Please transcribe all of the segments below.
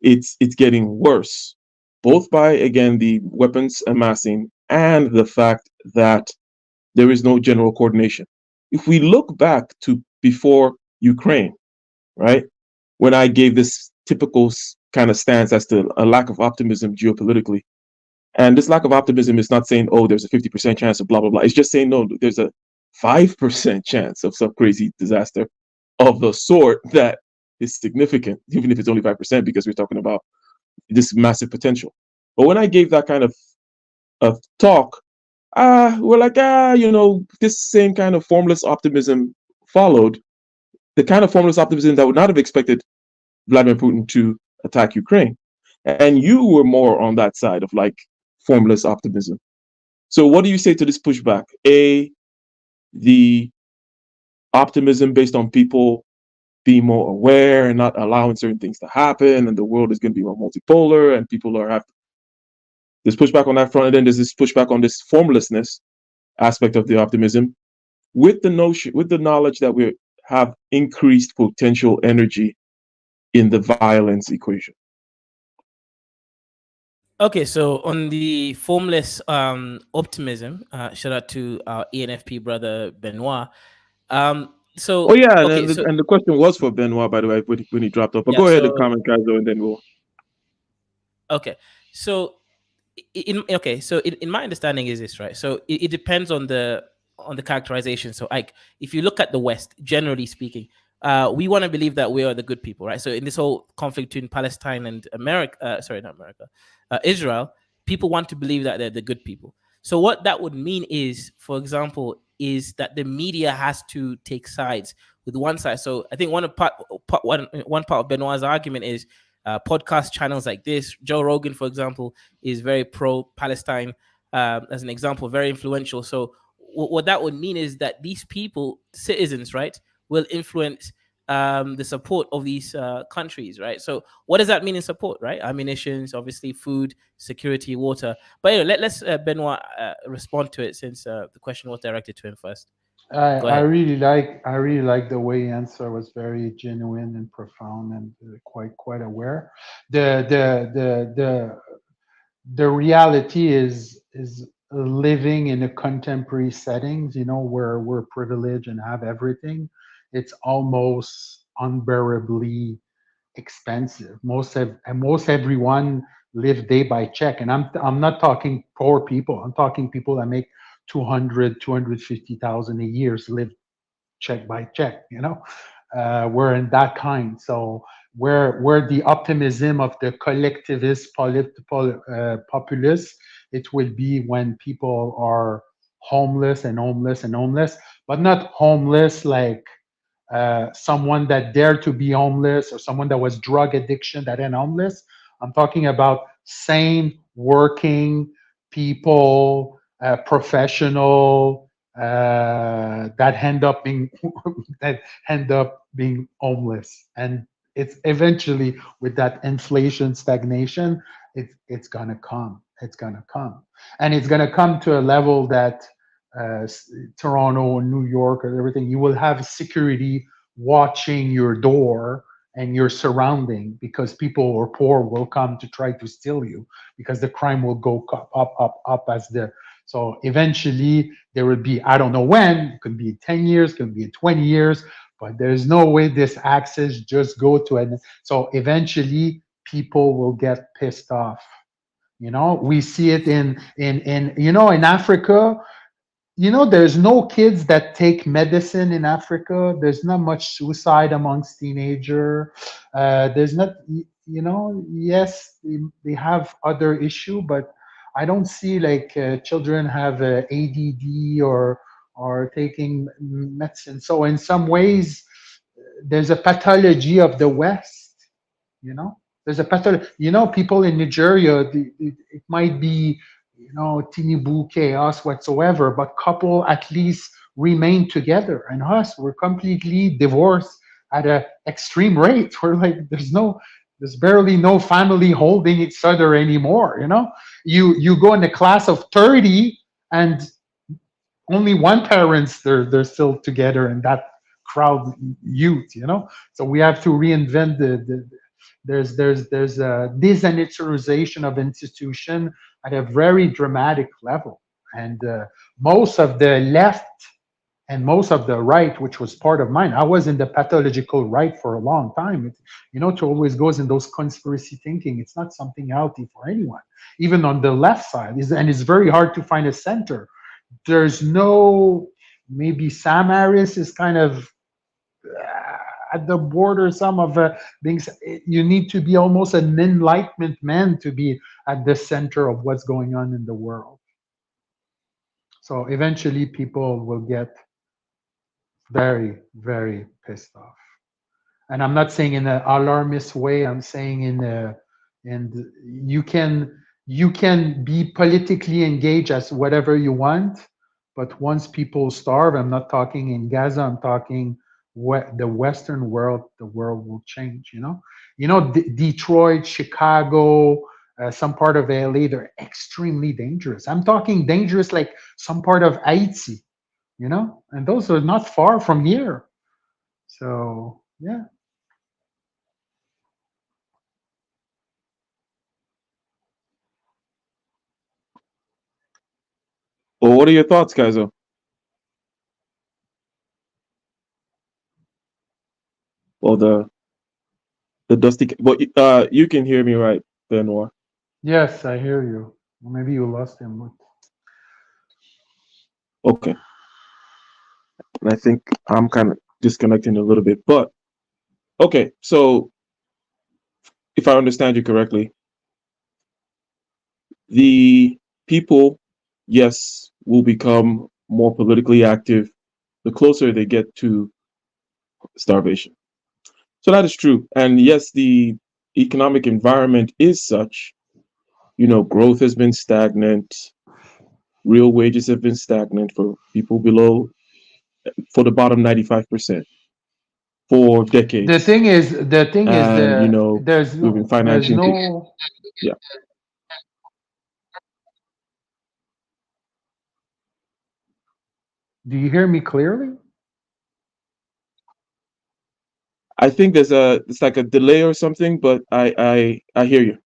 it's getting worse, both by again the weapons amassing and the fact that there is no general coordination. If we look back to before Ukraine, right, when I gave this typical kind of stance as to a lack of optimism geopolitically, and this lack of optimism is not saying, oh, there's a 50% chance of blah, blah, blah. It's just saying, no, there's a 5% chance of some crazy disaster of the sort that is significant, even if it's only 5%, because we're talking about this massive potential. But when I gave that kind of talk, we're like, this same kind of formless optimism followed, the kind of formless optimism that would not have expected Vladimir Putin to attack Ukraine. And you were more on that side of like formless optimism. So what do you say to this pushback? A, the optimism based on people being more aware and not allowing certain things to happen, and the world is going to be more multipolar, and people are have this pushback on that front, and then there's this pushback on this formlessness aspect of the optimism, with the notion, with the knowledge that we have increased potential energy in the violence equation. Okay, so on the formless optimism, shout out to our ENFP brother Benoit. Oh So yeah, okay, so and the question was for Benoit, by the way, when he dropped off. But yeah, go ahead and so comment, Kaizo, and then we'll. okay, so in my understanding is this, right? So it depends on the characterization. So like if you look at the West, generally speaking, we want to believe that we are the good people, right? So in this whole conflict between Palestine and America, sorry, not America, Israel, people want to believe that they're the good people. So what that would mean is, for example, is that the media has to take sides with one side. So I think one part of Benoit's argument is podcast channels like this. Joe Rogan, for example, is very pro-Palestine. As an example, very influential. So what that would mean is that these people, citizens, right, will influence the support of these countries, right? So what does that mean in support, right? Ammunitions, obviously, food, security, water. But anyway, let's Benoit respond to it, since the question was directed to him first. Go I ahead. really like the way he answer was very genuine and profound and quite aware. The reality is living in a contemporary settings, where we're privileged and have everything. It's almost unbearably expensive. Most everyone live day by check, and I'm not talking poor people. I'm talking people that make 250,000 a year live check by check. We're in that kind. So where the optimism of the collectivist populace, it will be when people are homeless and homeless and homeless, but not homeless like someone that dared to be homeless or someone that was drug addiction that end homeless. I'm talking about sane working people, professional that end up being that end up being homeless, and it's eventually with that inflation stagnation, it's gonna come. It's gonna come, and it's gonna come to a level that uh, Toronto, New York, or everything, you will have security watching your door and your surrounding because people or poor will come to try to steal you because the crime will go up as the so eventually there will be, I don't know when, it could be 10 years, it could be 20 years, but there's no way this access just go to it. So eventually people will get pissed off. We see it in Africa. There's no kids that take medicine in Africa. There's not much suicide amongst teenager. There's not, yes, they have other issue, but I don't see like children have ADD or taking medicine. So in some ways, there's a pathology of the West. There's a pattern. People in Nigeria, it might be, Tinubu chaos whatsoever, but couple at least remain together. And us, we're completely divorced at an extreme rate. We're like, there's barely no family holding each other anymore. You go in a class of 30 and only one parents they're still together in that crowd youth. So we have to reinvent There's a desanitization of institution at a very dramatic level, and most of the left and most of the right, which was part of mine. I was in the pathological right for a long time. To always goes in those conspiracy thinking. It's not something healthy for anyone, even on the left side. And it's very hard to find a center. There's no, maybe Sam Harris is kind of at the border, some of things. You need to be almost an enlightenment man to be at the center of what's going on in the world. So eventually people will get very, very pissed off. And I'm not saying in an alarmist way. I'm saying and you can be politically engaged as whatever you want, but once people starve, I'm not talking in Gaza. I'm talking the Western world. The world will change. Detroit, Chicago, some part of LA. They're extremely dangerous. I'm talking dangerous like some part of Haiti. And those are not far from here. So yeah. Well, what are your thoughts, Kaiser? Well, the dusty. But you can hear me, right, Benoit? Yes, I hear you. Maybe you lost him. Okay, and I think I'm kind of disconnecting a little bit, but okay. So if I understand you correctly, the people, yes, will become more politically active the closer they get to starvation. So that is true. And yes, the economic environment is such. Growth has been stagnant. Real wages have been stagnant for people below, for the bottom 95% for The decades. thing is, the thing is, And, there's we've been no, there's financing. no. Yeah. Do you hear me clearly? I think it's like a delay or something, but I hear you.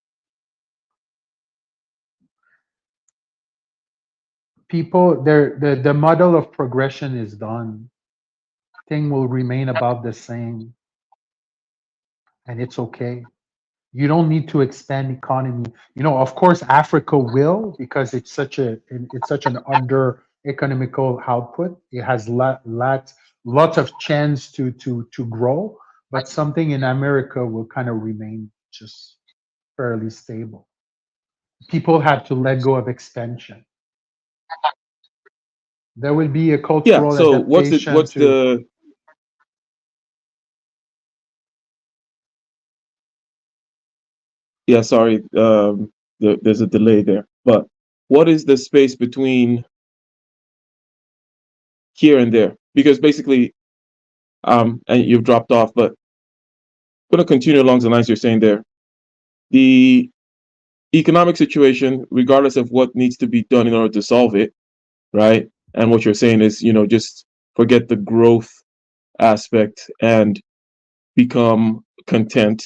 People, the model of progression is done. Thing will remain about the same, and it's okay. You don't need to expand economy. Of course, Africa will, because it's such an under economical output. It has lots of chance to grow, but something in America will kind of remain just fairly stable. People have to let go of expansion. There will be a Yeah. cultural So adaptation what's to. the yeah, sorry, there's a delay there. But what is the space between here and there? Because basically, and you've dropped off, but I'm going to continue along the lines you're saying there. The economic situation, regardless of what needs to be done in order to solve it, right? And what you're saying is, just forget the growth aspect and become content.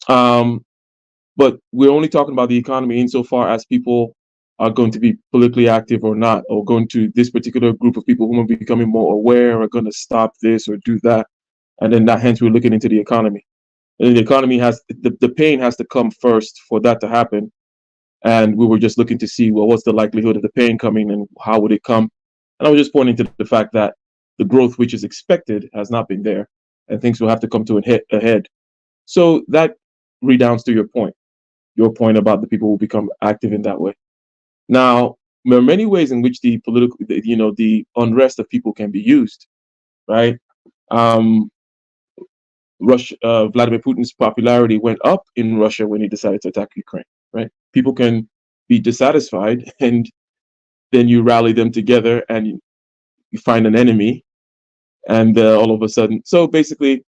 Um, but we're only talking about the economy insofar as people are going to be politically active or not, or going to this particular group of people who are becoming more aware, are going to stop this or do that. And then that, hence, we're looking into the economy. And the economy has the pain has to come first for that to happen. And we were just looking to see, well, what's the likelihood of the pain coming and how would it come? And I was just pointing to the fact that the growth which is expected has not been there, and things will have to come to a head. So that redounds to your point about the people who become active in that way. Now, there are many ways in which the unrest of people can be used, right? Um, Vladimir Putin's popularity went up in Russia when he decided to attack Ukraine, right? People can be dissatisfied, and then you rally them together and you find an enemy, and all of a sudden, so basically,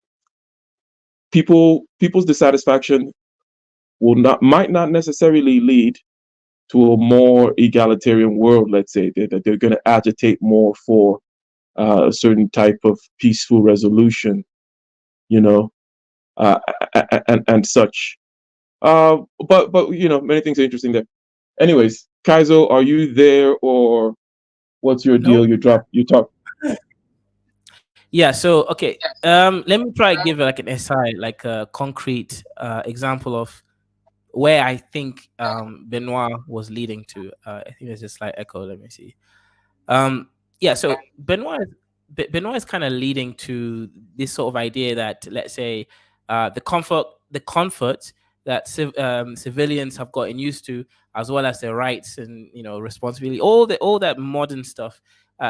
people's dissatisfaction might not necessarily lead to a more egalitarian world. Let's say that they're going to agitate more for a certain type of peaceful resolution, you know. uh, and such. But many things are interesting there. Anyways, Kaizo, are you there or what's your deal? No. You talk. Yeah. So okay. Let me try give like an SI, like a concrete example of where I think Benoit was leading to. I think there's a slight echo. Let me see. Um, yeah, so Benoit is kind of leading to this sort of idea that, let's say, the comfort that civilians have gotten used to, as well as their rights and responsibility, all that modern stuff,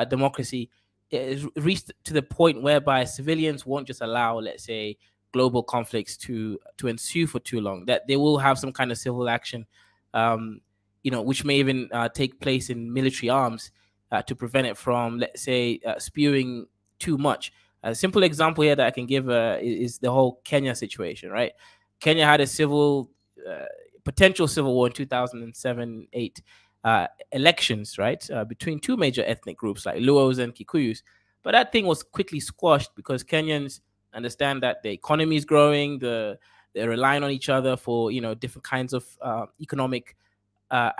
democracy is reached to the point whereby civilians won't just allow, let's say, global conflicts to ensue for too long. That they will have some kind of civil action, which may even take place in military arms to prevent it from, let's say, spewing too much. A simple example here that I can give is the whole Kenya situation, right? Kenya had a uh, potential civil war in 2007-8 elections, right, between two major ethnic groups like Luos and Kikuyus. But that thing was quickly squashed because Kenyans understand that the economy is growing, they're relying on each other for different kinds of economic uh,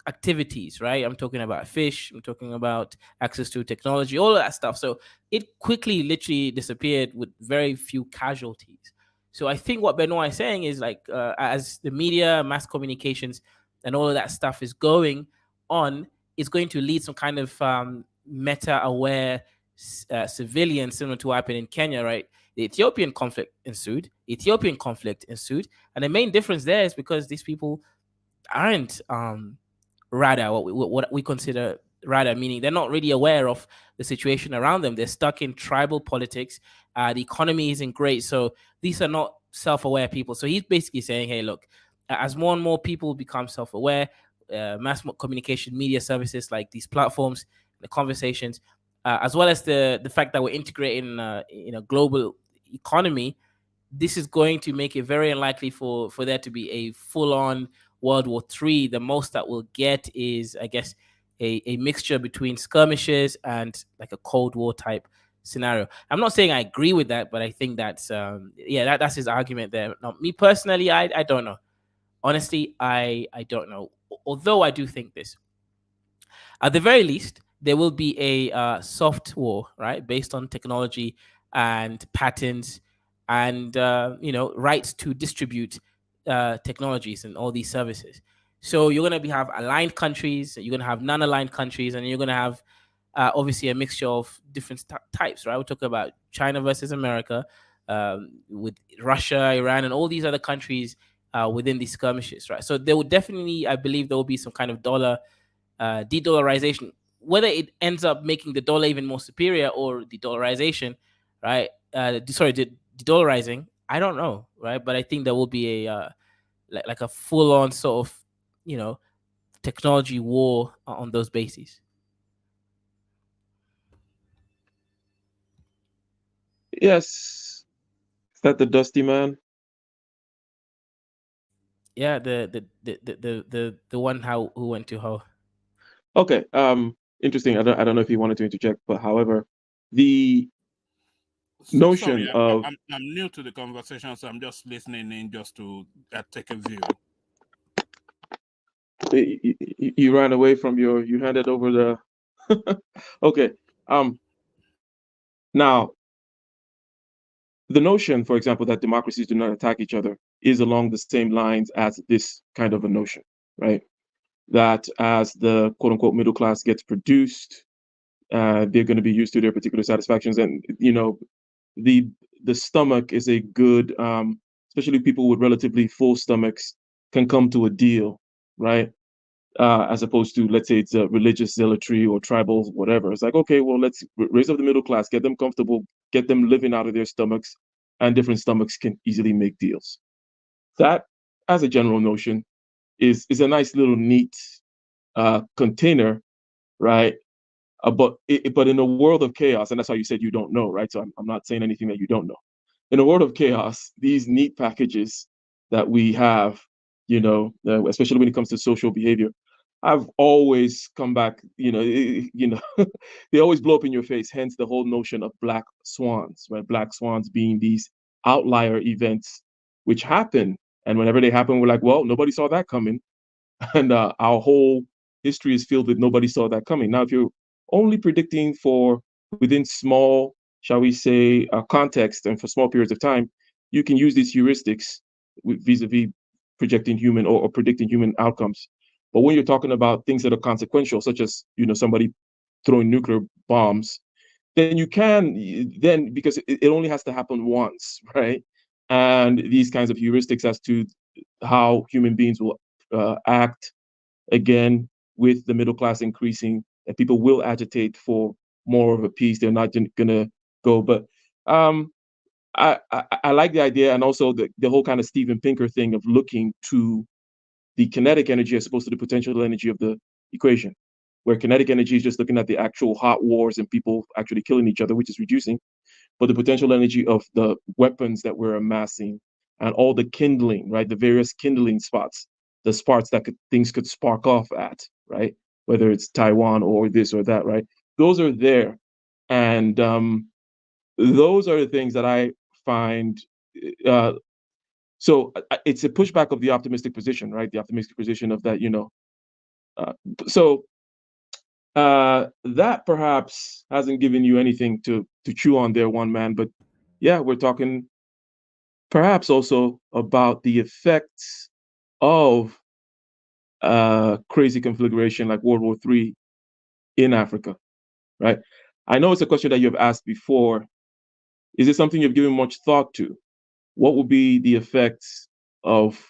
activities, right? I'm talking about fish, I'm talking about access to technology, all of that stuff. So it quickly, literally disappeared with very few casualties. So I think what Benoit is saying is like, as the media, mass communications, and all of that stuff is going on, it's going to lead some kind of meta-aware civilians, similar to what happened in Kenya, right? The Ethiopian conflict ensued, and the main difference there is because these people aren't rather what we consider rather, meaning they're not really aware of the situation around them. They're stuck in tribal politics. The economy isn't great, so these are not self-aware people. So he's basically saying, hey, look, as more and more people become self-aware, communication media services like these platforms, the conversations, as well as the fact that we're integrating in a global economy, this is going to make it very unlikely for there to be a full-on World War III. The most that we'll get is, I guess, a mixture between skirmishes and like a Cold War type scenario. I'm not saying I agree with that, but I think that's that's his argument there. Now, me personally, I don't know. Honestly, I don't know. Although I do think this, at the very least, there will be a soft war, right, based on technology and patents and rights to distribute technologies and all these services. So you're going to have aligned countries, you're going to have non-aligned countries, and you're going to have obviously a mixture of different types, right? We're talking about China versus America, with Russia, Iran, and all these other countries within these skirmishes, right? So there will definitely, I believe, there will be some kind of de-dollarization. Whether it ends up making the dollar even more superior or de-dollarization, right? De-dollarizing, I don't know, right? But I think there will be a like a full-on sort of you know technology war on those bases. Yes. Is that the Dusty Man? Yeah, the one how who went to how. Okay. Interesting. I don't know if he wanted to interject, but however, the Sorry, notion I'm, I'm of I'm I'm new to the conversation, so I'm just listening in just to take a view. you ran away from you handed over the okay. Um Now, the notion, for example, that democracies do not attack each other is along the same lines as this kind of a notion, right? That as the quote unquote middle class gets produced, they're going to be used to their particular satisfactions, and the the stomach is a good, especially people with relatively full stomachs can come to a deal, right? As opposed to, let's say, it's a religious zealotry or tribal whatever. It's like, okay, well, let's raise up the middle class, get them comfortable, get them living out of their stomachs, and different stomachs can easily make deals. That, as a general notion, is a nice little neat container, right? But in a world of chaos, and that's how you said you don't know, right? So I'm not saying anything that you don't know. In a world of chaos, these neat packages that we have, especially when it comes to social behavior, I've always come back, they always blow up in your face. Hence the whole notion of black swans, right? Black swans being these outlier events which happen. And whenever they happen, we're like, well, nobody saw that coming. And our whole history is filled with nobody saw that coming. Now, if you're only predicting for within small, shall we say, context and for small periods of time, you can use these heuristics vis-a-vis projecting human or predicting human outcomes. But when you're talking about things that are consequential, such as somebody throwing nuclear bombs, then you can then because it only has to happen once, right? And these kinds of heuristics as to how human beings will act again with the middle class increasing, that people will agitate for more of a peace. They're not going to go. But um, I like the idea, and also the whole kind of Steven Pinker thing of looking to the kinetic energy as opposed to the potential energy of the equation, where kinetic energy is just looking at the actual hot wars and people actually killing each other, which is reducing, but the potential energy of the weapons that we're amassing and all the kindling, right? The various kindling spots, the sparks that things could spark off at, right? Whether it's Taiwan or this or that, right? Those are there. And those are the things that I find. Uh, so it's a pushback of the optimistic position, right? The optimistic position of that, Uh, so that perhaps hasn't given you anything to chew on there, one man. But yeah, we're talking perhaps also about the effects of crazy configuration like World War III in Africa, right? I know it's a question that you've asked before. Is it something you've given much thought to? What would be the effects of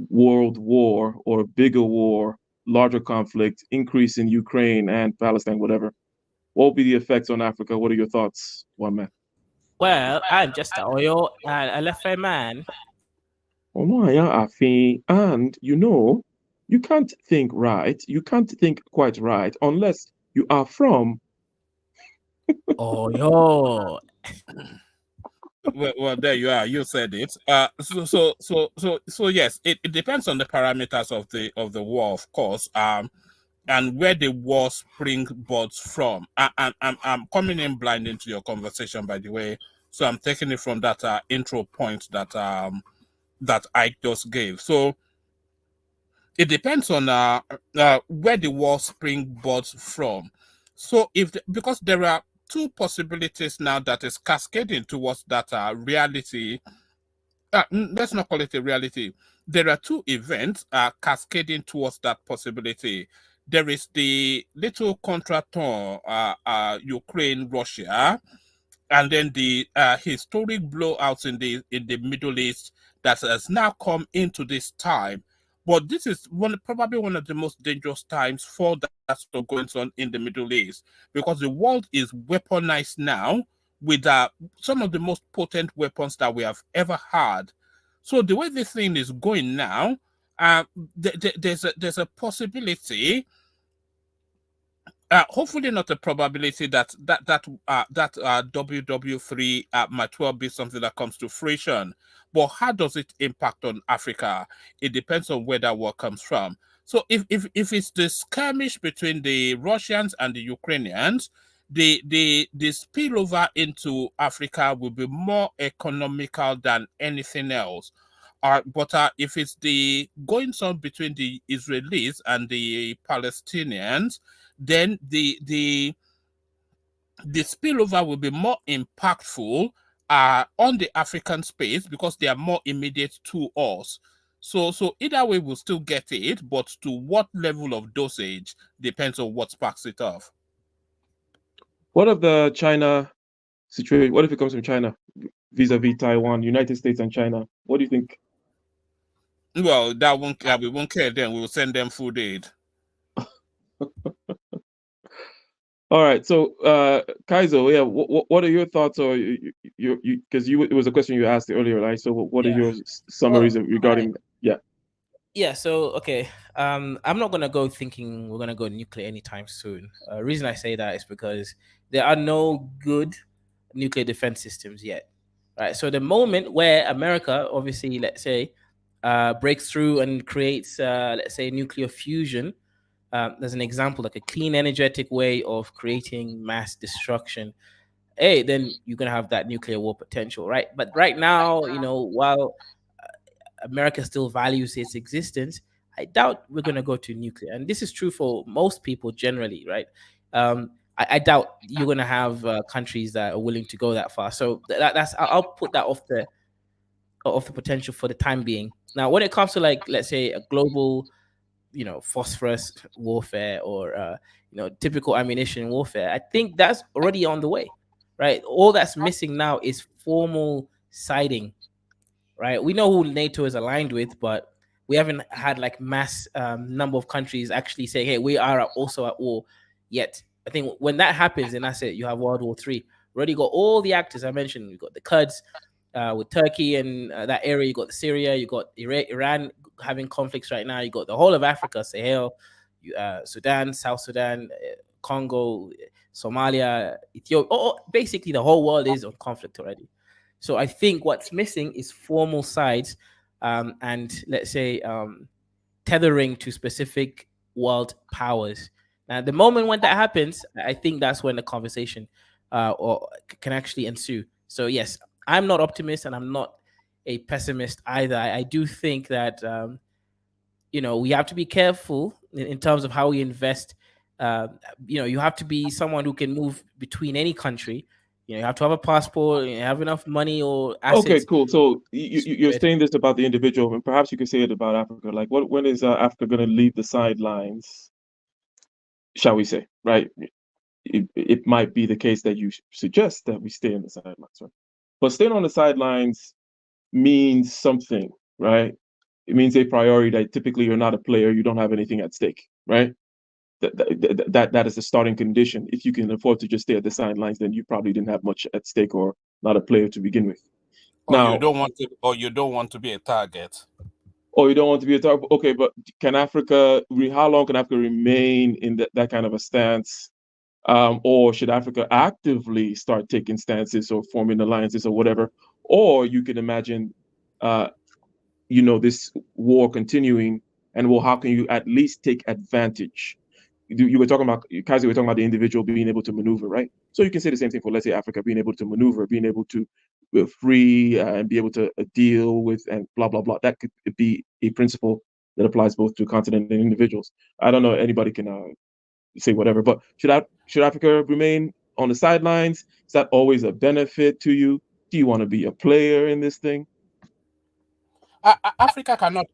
world war or bigger war, larger conflict, increase in Ukraine and Palestine, whatever? What will be the effects on Africa? What are your thoughts, one man? Well, I'm just a Oyo and a Lefe man. And you can't think right. You can't think quite right unless you are from. Oyo. Well, there you are. You said it. So yes, it depends on the parameters of the war, of course. And where the war springboards from. I'm coming in blind into your conversation, by the way. So I'm taking it from that intro point that Ike just gave. So it depends on where the war springboards from. So because there are two possibilities now that is cascading towards that reality. Let's not call it a reality. There are two events cascading towards that possibility. There is the little contretemps, Ukraine, Russia, and then the historic blowouts in the Middle East that has now come into this time. But this is probably one of the most dangerous times for that sort of going on in the Middle East, because the world is weaponized now with some of the most potent weapons that we have ever had. So the way this thing is going now, there's a possibility, hopefully not a probability that WW3 might well be something that comes to fruition. But how does it impact on Africa? It depends on where that war comes from. So if it's the skirmish between the Russians and the Ukrainians, the spillover into Africa will be more economical than anything else. But if it's the goings on between the Israelis and the Palestinians, then the spillover will be more impactful on the African space because they are more immediate to us. So either way, we'll still get it, but to what level of dosage depends on what sparks it off. What of the China situation? What if it comes from China vis-a-vis Taiwan, United States and China? What do you think? Well, we won't care then. We will send them food aid. All right. So, Kaizo, yeah, what are your thoughts, or because it was a question you asked earlier, right? So, what are Yeah. your summaries regarding? Yeah. Yeah, so okay. I'm not gonna go thinking we're gonna go nuclear anytime soon. Reason I say that is because there are no good nuclear defense systems yet. Right. So the moment where America, obviously, let's say, breaks through and creates let's say nuclear fusion, there's an example like a clean energetic way of creating mass destruction, hey, then you're gonna have that nuclear war potential, right? But right now, while America still values its existence, I doubt we're going to go to nuclear. And this is true for most people generally, right? I doubt you're going to have countries that are willing to go that far. So that's I'll put that off the potential for the time being. Now, when it comes to, like, let's say a global, phosphorus warfare, or typical ammunition warfare, I think that's already on the way, right? All that's missing now is formal siding, right? We know who NATO is aligned with, but we haven't had like mass number of countries actually say, "Hey, we are also at war." Yet, I think when that happens, and that's it. You have World War III. Already got all the actors I mentioned. You got the Kurds with Turkey and that area. You got Syria. You got Iran having conflicts right now. You got the whole of Africa, Sahel, Sudan, South Sudan, Congo, Somalia, Ethiopia. Basically, the whole world is on conflict already. So I think what's missing is formal sides, and let's say tethering to specific world powers. Now, the moment when that happens, I think that's when the conversation can actually ensue. So yes, I'm not optimist and I'm not a pessimist either. I do think that we have to be careful in terms of how we invest. You have to be someone who can move between any country. You have to have a passport, have enough money or Okay, assets. cool. So you're saying this about the individual, and perhaps you could say it about Africa. Like, when is Africa going to leave the sidelines? Shall we say, right? It might be the case that you suggest that we stay on the sidelines, right? But staying on the sidelines means something, right? It means a priority that typically you're not a player, you don't have anything at stake, right? That is the starting condition. If you can afford to just stay at the sidelines, then you probably didn't have much at stake or not a player to begin with. Or Now, you don't want to be a target. or you don't want to be a target. Okay, but how long can Africa remain in that kind of a stance? Or should Africa actively start taking stances or forming alliances or whatever? Or you could imagine, this war continuing, and well, how can you at least take advantage? You were talking about, Kazi, we were talking about the individual being able to maneuver, right? So you can say the same thing for, let's say, Africa being able to maneuver, being able to free and be able to deal with and blah, blah, blah. That could be a principle that applies both to continent and individuals. I don't know, anybody can say whatever, but should Africa remain on the sidelines? Is that always a benefit to you? Do you want to be a player in this thing? Africa cannot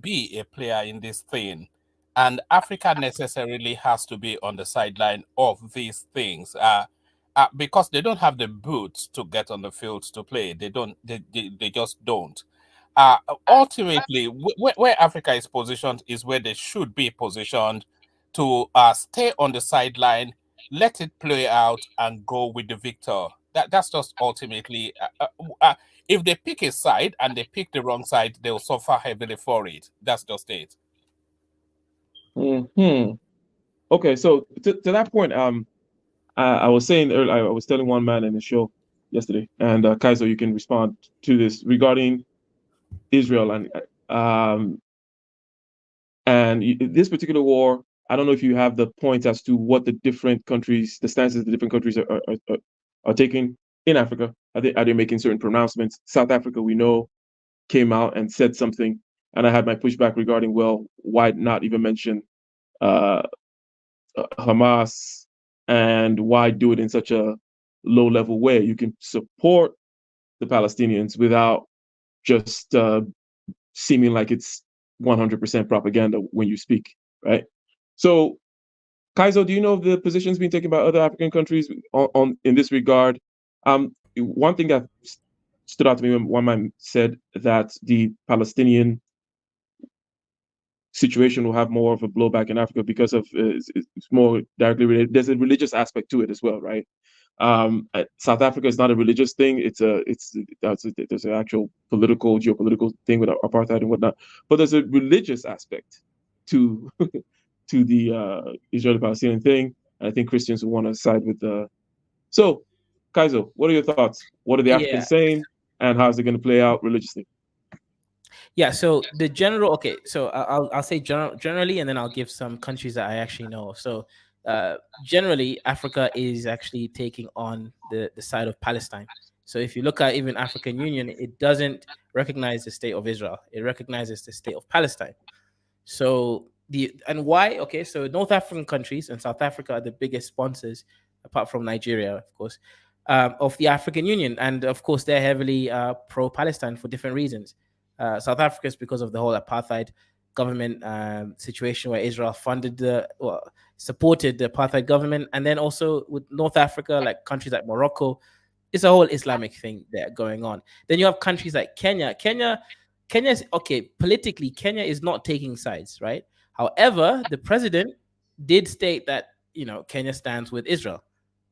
be a player in this thing, and Africa necessarily has to be on the sideline of these things, because they don't have the boots to get on the field to play. They don't. They just don't. Ultimately, where Africa is positioned is where they should be positioned, to stay on the sideline, let it play out, and go with the victor. That's just ultimately. If they pick a side and they pick the wrong side, they'll suffer heavily for it. That's just it. Hmm. Okay, so to that point, I was saying earlier, I was telling one man in the show yesterday, and Kaiser, you can respond to this regarding Israel um, and this particular war. I don't know if you have the points as to what the different countries, the stances the different countries are taking in Africa. Are they making certain pronouncements? South Africa, we know, came out and said something, and I had my pushback regarding, well, why not even mention uh, Hamas, and why do it in such a low level way? You can support the Palestinians without just seeming like it's 100% propaganda when you speak, right? So, Kaizo, do you know the positions being taken by other African countries on in this regard? One thing that stood out to me when one man said that the Palestinian situation will have more of a blowback in Africa because of it's more directly related. There's a religious aspect to it as well, right? South Africa is not a religious thing. There's an actual geopolitical thing with apartheid and whatnot. But there's a religious aspect to to the Israeli-Palestinian thing. And I think Christians will want to side with the. So, Kaizo, what are your thoughts? What are the Yeah. Africans saying, and how's it going to play out religiously? Yeah, so the general, okay, so I'll say generally, and then I'll give some countries that I actually know. So, generally, Africa is actually taking on the side of Palestine. So if you look at even African Union, it doesn't recognize the state of Israel. It recognizes the state of Palestine. So the and why? Okay, so North African countries and South Africa are the biggest sponsors, apart from Nigeria, of course, of the African Union, and of course they're heavily pro-Palestine for different reasons. South Africa is because of the whole apartheid government situation where Israel funded supported the apartheid government, and then also with North Africa, like countries like Morocco, it's a whole Islamic thing there going on. Then you have countries like Kenya. Kenya is okay politically. Kenya is not taking sides, right? However, the president did state that Kenya stands with Israel,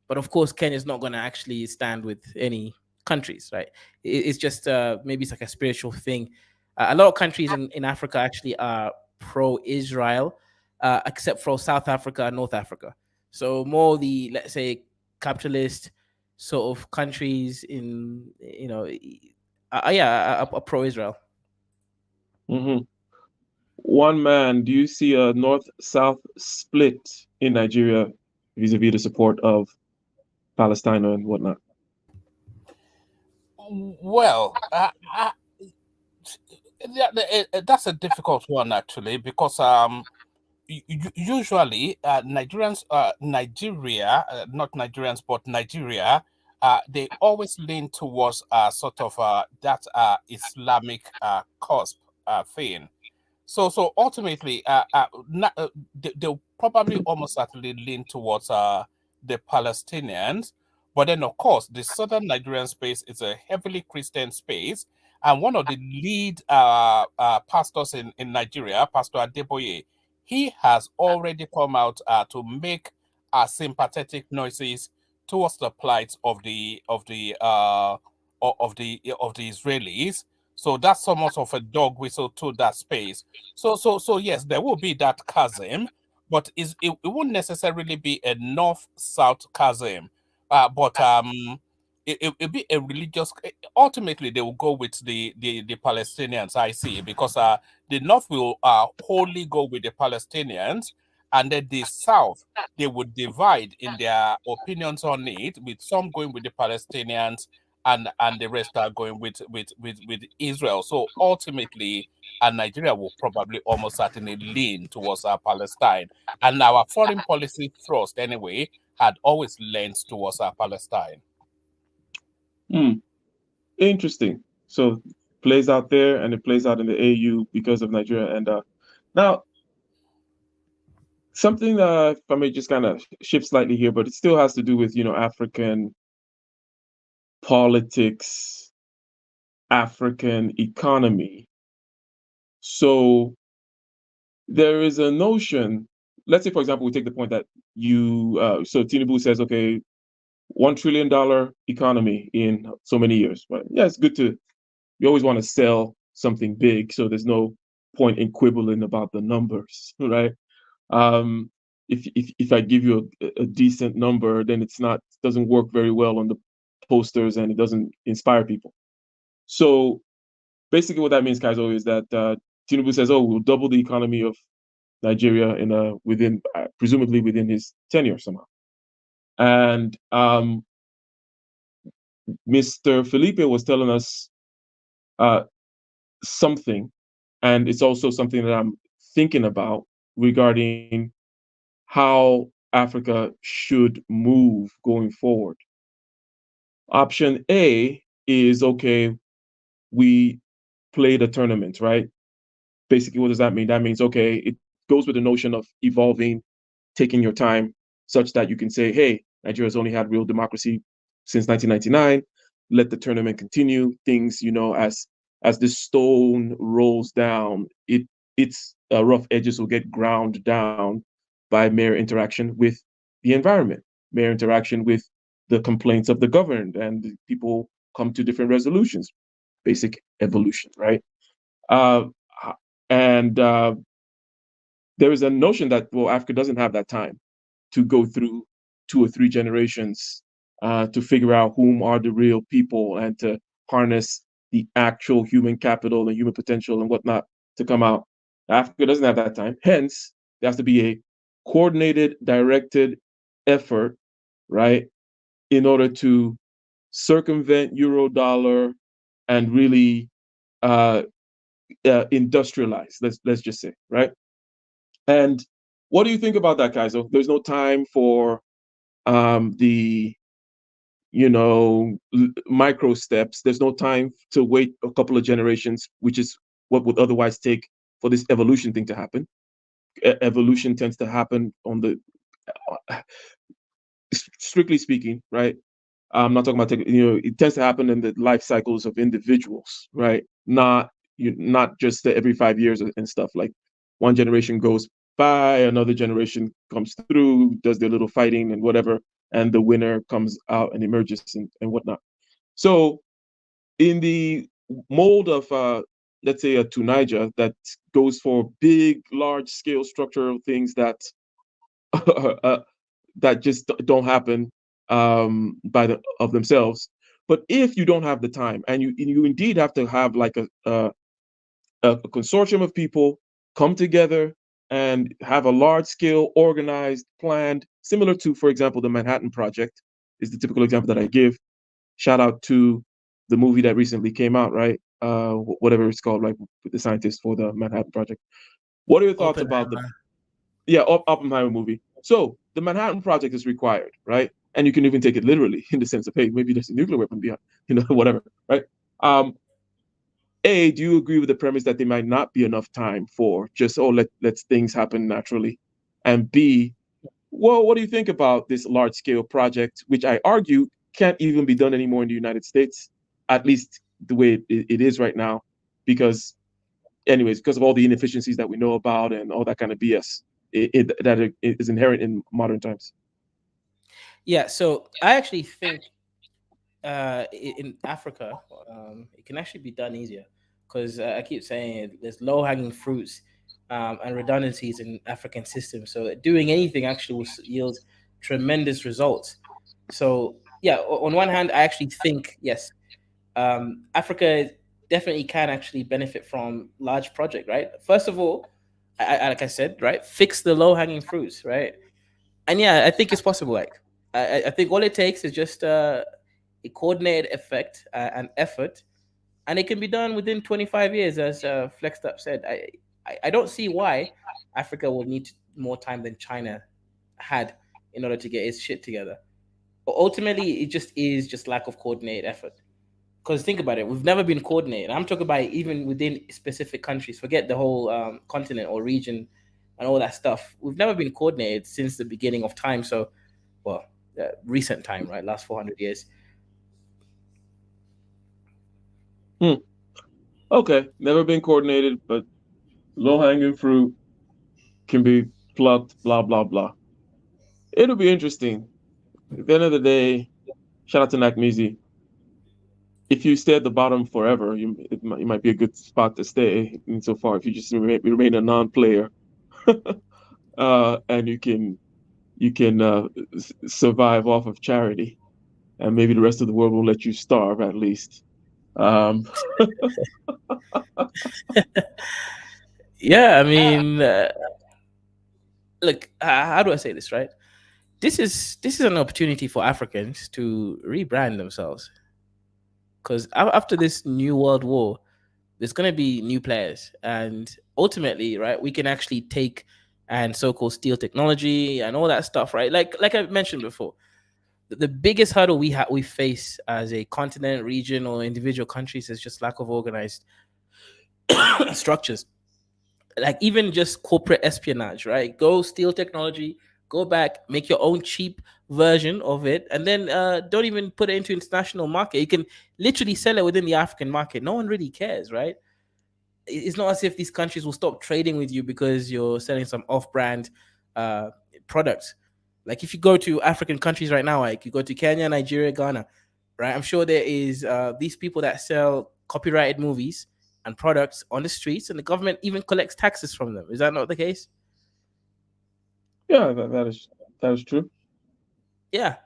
but of course, Kenya is not going to actually stand with any countries, right? It's just maybe it's like a spiritual thing. A lot of countries in Africa actually are pro-Israel, except for South Africa and North Africa. So more the, let's say, capitalist sort of countries in yeah, are pro-Israel. Hmm. One man, do you see a north-south split in Nigeria vis-a-vis the support of Palestine and whatnot? Well, that's a difficult one actually, because usually Nigerians, Nigeria, not Nigerians, but Nigeria, they always lean towards sort of that Islamic cusp thing. So ultimately, they'll probably almost certainly lean towards the Palestinians. But then, of course, the southern Nigerian space is a heavily Christian space. And one of the lead pastors in Nigeria, Pastor Adeboye, he has already come out to make sympathetic noises towards the plight of the Israelis. So that's somewhat of a dog whistle to that space. So yes, there will be that chasm, but it won't necessarily be a north-south chasm. But it'll be a religious. Ultimately, they will go with the Palestinians. I see, because the north will wholly go with the Palestinians, and then the south they would divide in their opinions on it, with some going with the Palestinians and the rest are going with Israel. So ultimately, Nigeria will probably almost certainly lean towards Palestine, and our foreign policy thrust anyway had always leaned towards Palestine. Hmm. Interesting. So plays out there and it plays out in the AU because of Nigeria. And now something if I may just kind of shift slightly here, but it still has to do with African politics, African economy. So there is a notion. Let's say, for example, we take the point that so Tinubu says, okay, $1 trillion economy in so many years. But yeah, it's good to. You always want to sell something big, so there's no point in quibbling about the numbers, right? Um, if I give you a decent number, then doesn't work very well on the posters and it doesn't inspire people. So basically, what that means, Kaizo, is that Tinubu says, "Oh, we'll double the economy of Nigeria within presumably within his tenure somehow." And Mr. Felipe was telling us uh, something, and it's also something that I'm thinking about regarding how Africa should move going forward. Option A is okay, we play the tournament, right? Basically, what does that mean? That means, okay, it goes with the notion of evolving, taking your time, such that you can say, hey, Nigeria's only had real democracy since 1999. Let the tournament continue. Things, as the stone rolls down, its rough edges will get ground down by mere interaction with the environment, mere interaction with the complaints of the governed, and people come to different resolutions. Basic evolution, right? Uh, and there is a notion that, well, Africa doesn't have that time to go through 2 or 3 generations to figure out whom are the real people and to harness the actual human capital and human potential and whatnot to come out. Africa doesn't have that time. Hence, there has to be a coordinated, directed effort, right, in order to circumvent euro dollar and really uh, industrialize. Let's just say, right? And what do you think about that, Kaiser? There's no time for the micro steps. There's no time to wait a couple of generations, which is what would otherwise take for this evolution thing to happen. Evolution tends to happen on the strictly speaking, right? I'm not talking about it tends to happen in the life cycles of individuals, right? Not just every 5 years and stuff. Like one generation goes by, another generation comes through, does their little fighting and whatever, and the winner comes out and emerges and whatnot. So in the mold of let's say a Tunisia that goes for big, large scale structural things that that just don't happen of themselves. But if you don't have the time, and you indeed have to have like a consortium of people come together and have a large scale, organized, planned, similar to, for example, the Manhattan Project is the typical example that I give. Shout out to the movie that recently came out, right? Whatever it's called, like with the scientists for the Manhattan Project. What are your thoughts about the Oppenheimer. Oppenheimer movie? So the Manhattan Project is required, right? And you can even take it literally in the sense of, hey, maybe there's a nuclear weapon behind, whatever, right? A, do you agree with the premise that there might not be enough time for just, let things happen naturally? And B, well, what do you think about this large scale project, which I argue can't even be done anymore in the United States, at least the way it is right now, because, anyways, because of all the inefficiencies that we know about and all that kind of BS that is inherent in modern times. Yeah, so I actually think in Africa, it can actually be done easier because I keep saying it, there's low hanging fruits and redundancies in African systems. So doing anything actually will yield tremendous results. So yeah, on one hand, I actually think yes, Africa definitely can actually benefit from large project. Right. First of all, like I said, right, fix the low hanging fruits. Right, and yeah, I think it's possible. Like I think all it takes is just a coordinated effect and effort, and it can be done within 25 years, as Flexed Up said. I don't see why Africa will need more time than China had in order to get its shit together. But ultimately, it just is just lack of coordinated effort. Because think about it, we've never been coordinated. I'm talking about even within specific countries. Forget the whole continent or region and all that stuff. We've never been coordinated since the beginning of time. So, well, recent time, right? Last 400 years. Hmm. Okay, never been coordinated, but low hanging fruit can be plucked, blah, blah, blah. It'll be interesting. At the end of the day, shout out to Nakmizi. If you stay at the bottom forever, it might be a good spot to stay. Insofar, if you just remain a non-player, and you can survive off of charity, and maybe the rest of the world will let you starve at least. Um, Yeah, I mean, look, how do I say this, right? This is an opportunity for Africans to rebrand themselves because after this new world war, there's going to be new players, and ultimately, right, we can actually take and so-called steal technology and all that stuff, right? Like I mentioned before, the biggest hurdle we face as a continent, region, or individual countries is just lack of organized structures. Like even just corporate espionage, right? Go steal technology, go back, make your own cheap version of it, and then don't even put it into international market. You can literally sell it within the African market. No one really cares, right? It's not as if these countries will stop trading with you because you're selling some off-brand uh, products. Like if you go to African countries right now, like you go to Kenya, Nigeria, Ghana, right? I'm sure there is these people that sell copyrighted movies and products on the streets, and the government even collects taxes from them. Is that not the case? yeah, that is true. Yeah,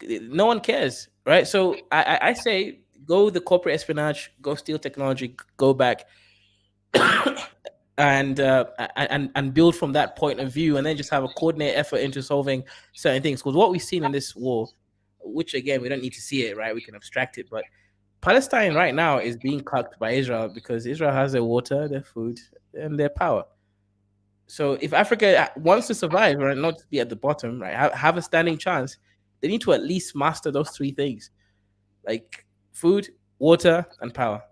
no one cares, right? So I say go the corporate espionage, go steal technology, go back, and build from that point of view, and then just have a coordinated effort into solving certain things. Because what we've seen in this war, which again we don't need to see it, right? We can abstract it, but Palestine right now is being cucked by Israel because Israel has their water, their food, and their power. So if Africa wants to survive, right, not just be at the bottom, right, have a standing chance, they need to at least master those three things, like food, water, and power.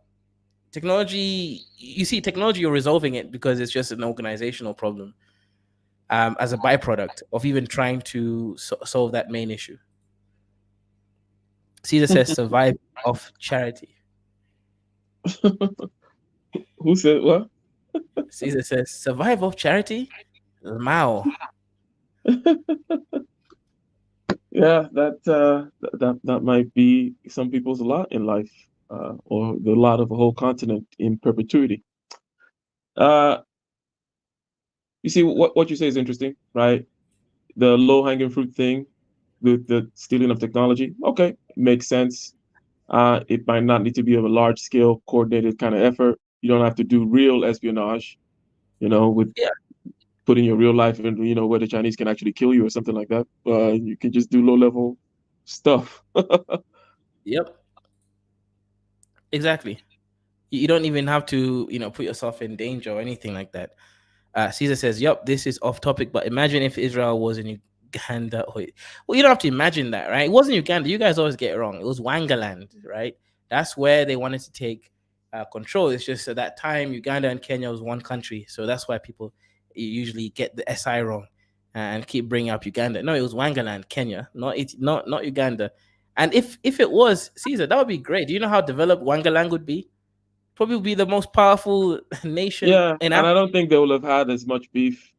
Technology, you see, technology, you're resolving it because it's just an organizational problem, as a byproduct of even trying to solve that main issue. Caesar says, survive of charity. Who said what? Caesar says, survive of charity? Mao. Yeah, that might be some people's lot in life, or the lot of a whole continent in perpetuity. Uh, you see, what you say is interesting, right? The low hanging fruit thing, the stealing of technology. Okay, makes sense. It might not need to be of a large scale, coordinated kind of effort. You don't have to do real espionage, with Yeah. putting your real life in, where the Chinese can actually kill you or something like that. You can just do low level stuff. Yep. Exactly. You don't even have to, put yourself in danger or anything like that. Caesar says, "Yup, this is off topic, but imagine if Israel was in Uganda." Well, you don't have to imagine that, right? It wasn't Uganda. You guys always get it wrong. It was Wangaland, right? That's where they wanted to take control. It's just at that time, Uganda and Kenya was one country, so that's why people usually get the SI wrong and keep bringing up Uganda. No, it was Wangaland, Kenya, not Uganda. And if it was Caesar, that would be great. Do you know how developed Wangaland would be? Probably be the most powerful nation Yeah, in and I Africa. don't think they will have had as much beef.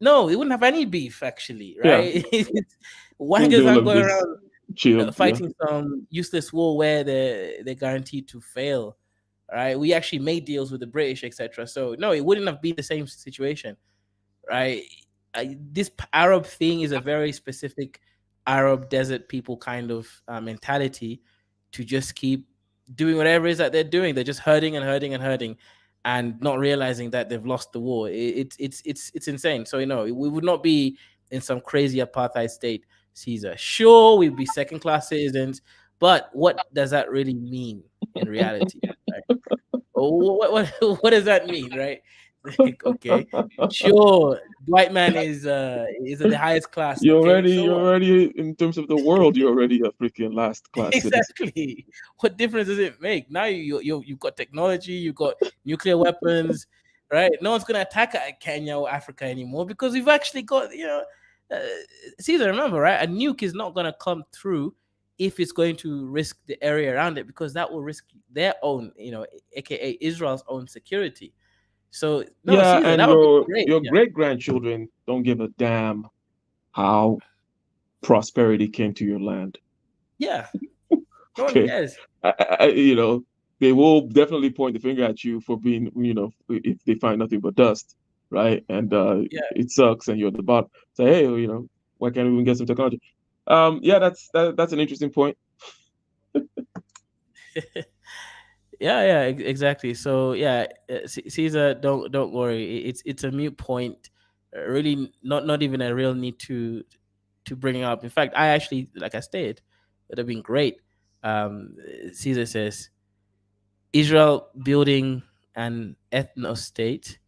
No, they wouldn't have any beef actually, Yeah, right? I think they Wangers will aren't have going just around chilled. Yeah. fighting some useless war where they're guaranteed to fail, right? We actually made deals with the British, etc. So no, it wouldn't have been the same situation, right? This Arab thing is a very specific Arab desert people kind of mentality to just keep doing whatever it is that they're doing. They're just hurting and hurting and hurting, and not realizing that they've lost the war. It's insane. So we would not be in some crazy apartheid state, Caesar. Sure, we'd be second class citizens, but what does that really mean in reality? Right? What does that mean, right? Like, okay, sure, white man is at the highest class. Okay, so You're what? already in terms of the world. You're already a freaking last class citizen. Exactly. What difference does it make? Now you've got technology, you've got nuclear weapons, right? No one's gonna attack Kenya or Africa anymore because we've actually got Uh, Caesar, remember, right? A nuke is not gonna come through if it's going to risk the area around it because that will risk their own, aka Israel's own security. So no, Yeah, Caesar, and that would be great. your Yeah, great grandchildren don't give a damn how prosperity came to your land. yeah. No one Okay, cares. they will definitely point the finger at you for being, if they find nothing but dust, right? And Yeah. it sucks, and you're at the bottom. Say, hey, why can't we even get some technology? Yeah, that's an interesting point. Yeah, exactly. So yeah, Caesar, don't worry. It's a mute point. Really, not even a real need to bring it up. In fact, I actually, like I stated, it'd have been great. Caesar says Israel building an ethno state.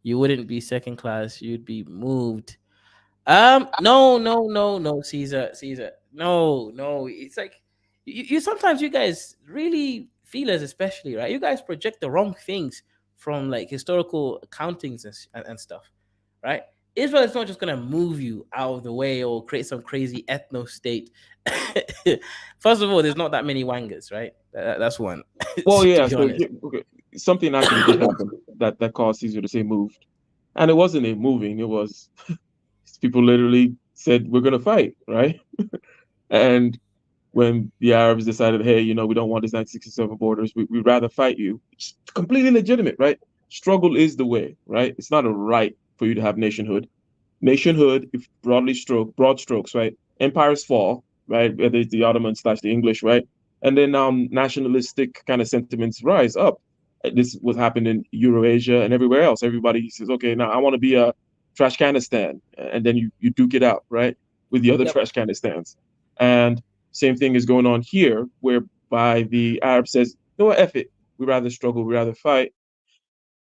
You wouldn't be second class. You'd be moved. No, no, no, no, Caesar, no, no. It's like you sometimes you guys really feelers, especially, right? You guys project the wrong things from like historical accountings and stuff, right? Israel is not just gonna move you out of the way or create some crazy ethno state. First of all, there's not that many wangers, right? That's one. Well, To yeah. be So honest, okay, something actually did happen that caused Caesar to say moved, and it wasn't a moving. It was people literally said we're gonna fight, right? And when the Arabs decided, hey, we don't want this 1967 borders, we'd rather fight you. It's completely legitimate, right? Struggle is the way, right? It's not a right for you to have nationhood. Nationhood, if broad strokes, right? Empires fall, right? Whether it's the Ottoman slash the English, right? And then nationalistic kind of sentiments rise up. This was happening in Eurasia and everywhere else. Everybody says, okay, now I want to be a Trashcanistan, and then you duke it out, right, with the other yep. Trashcanistans. And Same thing is going on here, whereby the Arab says, "No, F it. We rather struggle. We rather fight."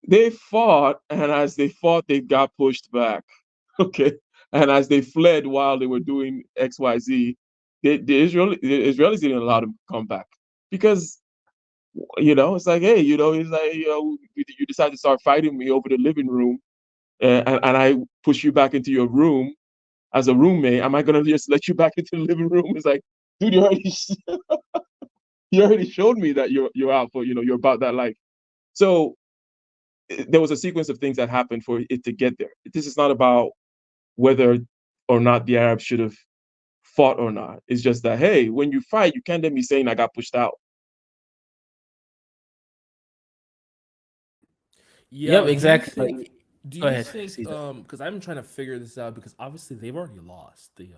They fought, and as they fought, they got pushed back. Okay, and as they fled while they were doing X, Y, Z, the Israelis didn't allow them to come back because it's like, hey, it's like, you decide to start fighting me over the living room, and I push you back into your room as a roommate. Am I gonna just let you back into the living room? It's like, dude, you already showed me that you're out for, you're about that life. So there was a sequence of things that happened for it to get there. This is not about whether or not the Arabs should have fought or not. It's just that, hey, when you fight, you can't then be saying I got pushed out. Yeah. Yep, exactly. Do Go you ahead, think Caesar. because I'm trying to figure this out because obviously they've already lost the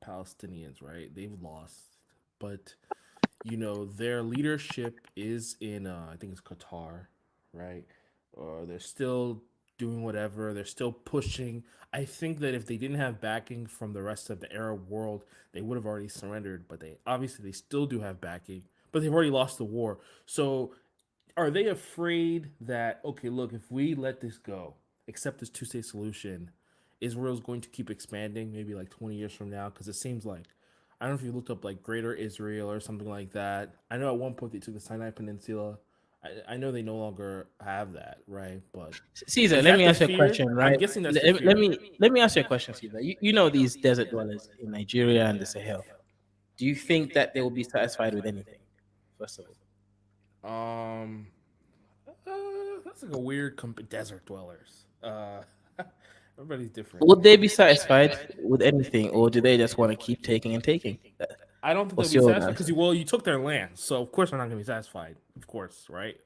Palestinians, right? They've lost, but their leadership is in I think it's Qatar, right? Or they're still doing whatever. They're still pushing. I think that if they didn't have backing from the rest of the Arab world, they would have already surrendered. But they still do have backing, but they've already lost the war. So are they afraid that, okay, look, if we let this go, accept this two-state solution, Israel's going to keep expanding maybe like 20 years from now? Because it seems like, I don't know if you looked up like Greater Israel or something like that. I know at one point they took the Sinai Peninsula. I know they no longer have that, right? But Caesar, is let that me the ask you a fear? question, I'm right? guessing that's the Let fear. me ask you a question, Caesar. You know these desert dwellers in Nigeria and the Sahel. Do you think that they will be satisfied with anything? First of all, Um, that's like a weird desert dwellers. Everybody's different. would they be satisfied with anything, or do they just want to keep taking and taking? I don't think they'll What's be your satisfied analysis? because you took their land, so of course they're not gonna be satisfied. Of course, right?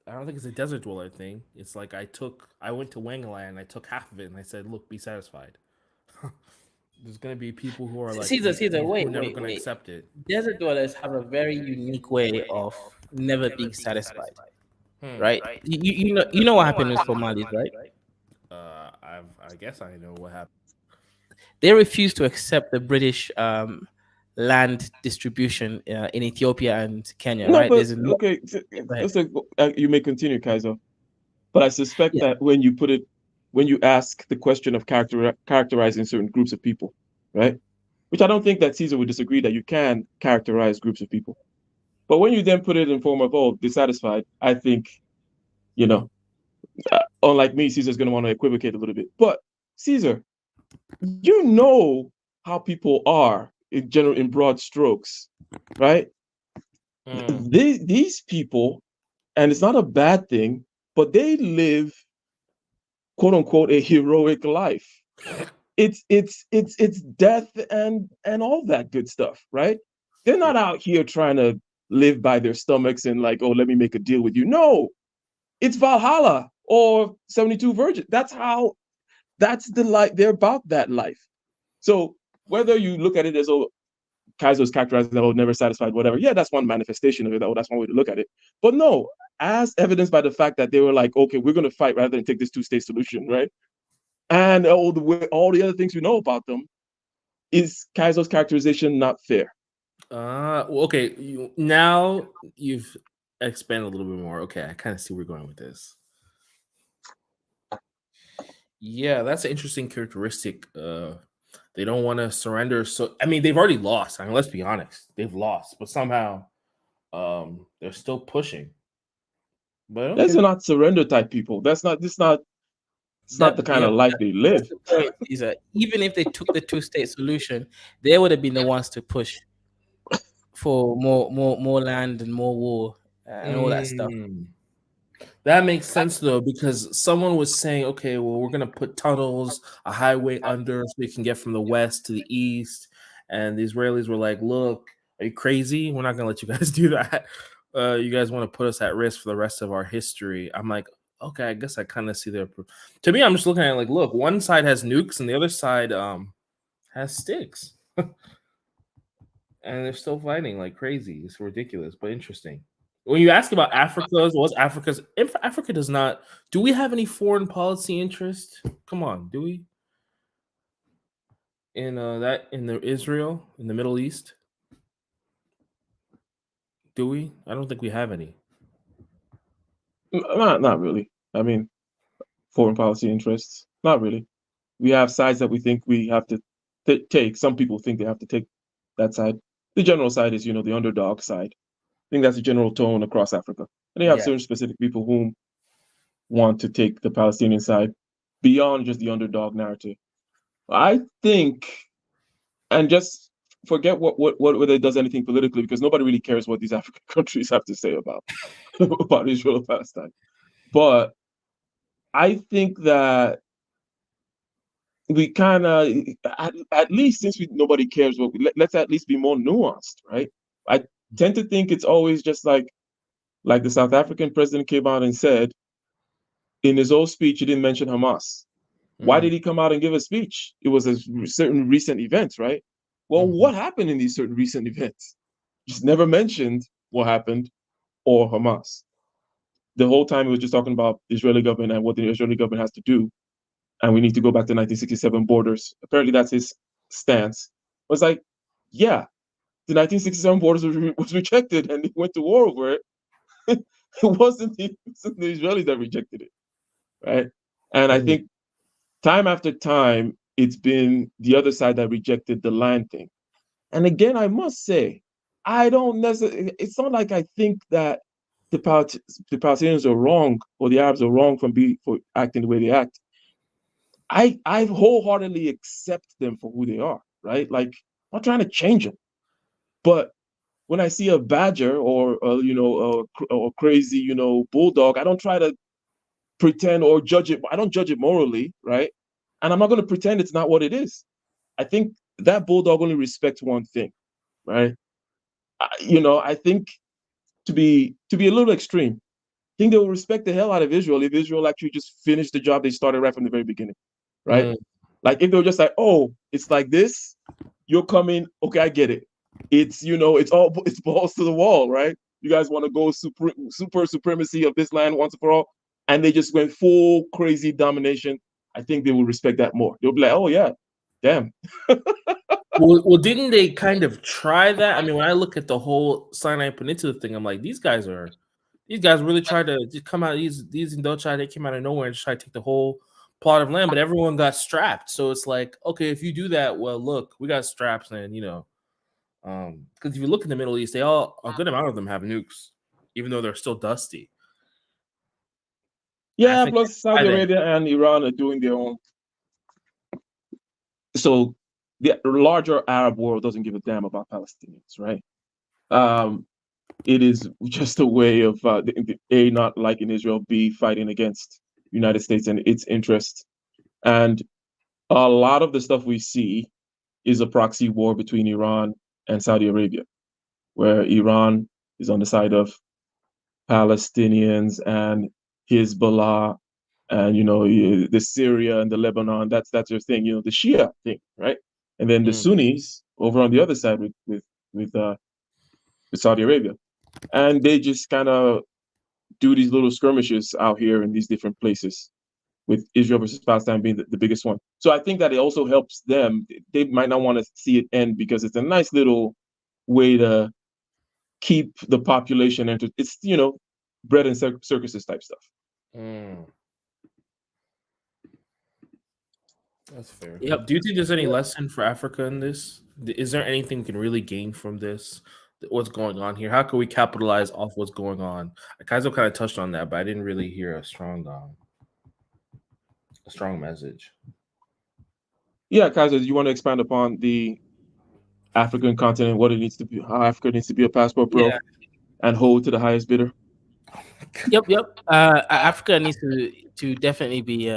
I don't think it's a desert dweller thing. It's like I went to Wangaland, I took half of it, and I said, "Look, be satisfied." There's gonna be people who are like Caesar, who are wait, never wait, gonna wait. accept it. Desert dwellers have a very unique way of never being satisfied, Hmm. right? You know what happened with Somalis, right? I guess I know what happened. They refused to accept the British land distribution in Ethiopia and Kenya, No, right? but There's a no. okay, Yeah, go ahead. it's like, you may continue, Kaiser. But I suspect Yeah, that when you ask the question of characterizing certain groups of people, right? Which I don't think that Caesar would disagree that you can characterize groups of people. But when you then put it in form of, oh, dissatisfied, I think, you know, unlike me, Caesar's going to want to equivocate a little bit. But Caesar, you know how people are in general, in broad strokes, right? Hmm. These people, and it's not a bad thing, but they live, quote unquote, a heroic life. It's death and all that good stuff, right? They're not out here trying to live by their stomachs and like, oh, let me make a deal with you. No, it's Valhalla or 72 Virgin. That's the life. They're about that life. So whether you look at it as, oh, Kaiser's characterized that, oh, never satisfied, whatever. Yeah, that's one manifestation of it. Oh, that's one way to look at it. But no, as evidenced by the fact that they were like, okay, we're going to fight rather than take this two-state solution, right? And all the other things we know about them, is Kaiser's characterization not fair? Well, okay. Now you've expanded a little bit more. Okay, I kind of see where you're going with this. Yeah, that's an interesting characteristic. They don't want to surrender. So I mean, they've already lost. I mean, let's be honest, they've lost, but somehow, they're still pushing. But Those okay, are not surrender type people. That's not. This not. It's not the kind Yeah, of but life they live. that's the point. Is that even if they took the two-state solution, they would have been the ones to push for more land and more war and all that stuff. Mm, that makes sense though, because someone was saying, okay, well, we're gonna put tunnels, a highway under, so you can get from the west to the east. And the Israelis were like, "Look, are you crazy? We're not gonna let you guys do that. You guys want to put us at risk for the rest of our history." I'm like, okay, I guess I kind of see their. To me, I'm just looking at it like, look, one side has nukes and the other side has sticks, and they're still fighting like crazy. It's ridiculous, but interesting. When you ask about Africa's, what's Africa's? If Africa does not, do we have any foreign policy interest? Come on, do we? in the Israel in the Middle East? Do we? I don't think we have any. Not really. I mean, foreign policy interests. Not really. We have sides that we think we have to take. Some people think they have to take that side. The general side is, the underdog side. I think that's a general tone across Africa. And you have Yeah. certain specific people who want to take the Palestinian side beyond just the underdog narrative. I think, and just forget whether it does anything politically, because nobody really cares what these African countries have to say about Israel and Palestine. But I think that we kind of, at least since nobody cares, let's at least be more nuanced, right? I tend to think it's always just like the South African president came out and said in his own speech, he didn't mention Hamas. Why did he come out and give a speech? It was a certain recent events, right? Well, what happened in these certain recent events? Just never mentioned what happened or Hamas. The whole time he was just talking about the Israeli government and what the Israeli government has to do, and we need to go back to 1967 borders. Apparently, that's his stance. It was like, yeah, the 1967 borders was rejected, and they went to war over it. It wasn't the Israelis that rejected it, right? And I think time after time, it's been the other side that rejected the land thing. And again, I must say, I don't necessarily, it's not like I think that the Palestinians are wrong or the Arabs are wrong for acting the way they act. I wholeheartedly accept them for who they are, right? Like, I'm not trying to change them. But when I see a badger or a crazy, bulldog, I don't try to pretend or judge it. I don't judge it morally, right? And I'm not going to pretend it's not what it is. I think that bulldog only respects one thing, right? I think to be a little extreme, I think they will respect the hell out of Israel if Israel actually just finished the job they started right from the very beginning, right? Like if they were just like, oh, it's like this, you're coming, okay, I get it. It's it's balls to the wall, right? You guys want to go super supremacy of this land once and for all, and they just went full crazy domination. I think they will respect that more. They'll be like, oh yeah, damn. Well, didn't they kind of try that? I mean, when I look at the whole Sinai Peninsula thing, I'm like, these guys really tried to just come out. These Indochai, they came out of nowhere and just tried to take the whole plot of land, but everyone got strapped. So it's like, okay, if you do that, well, look, we got straps, and because if you look in the Middle East, a good amount of them have nukes, even though they're still dusty. Yeah, plus Saudi Arabia and Iran are doing their own. So the larger Arab world doesn't give a damn about Palestinians, right? It is just a way of A, not liking Israel, B, fighting against the United States and its interests. And a lot of the stuff we see is a proxy war between Iran and Saudi Arabia, where Iran is on the side of Palestinians and Hezbollah and the Syria and the Lebanon. That's their thing, the Shia thing, right? And then the Sunnis over on the other side with Saudi Arabia, and they just kind of do these little skirmishes out here in these different places, with Israel versus Palestine being the biggest one. So I think that it also helps them. They might not want to see it end because it's a nice little way to keep the population entered. It's bread and circuses type stuff. That's fair. Yep. Do you think there's any lesson for Africa in this? Is there anything we can really gain from this? What's going on here? How can we capitalize off what's going on? Kaizo kind of touched on that, but I didn't really hear a strong message. Yeah, Kaizo, do you want to expand upon the African continent, what it needs to be, how Africa needs to be a passport bro, and hold to the highest bidder? Yep. Africa needs to definitely be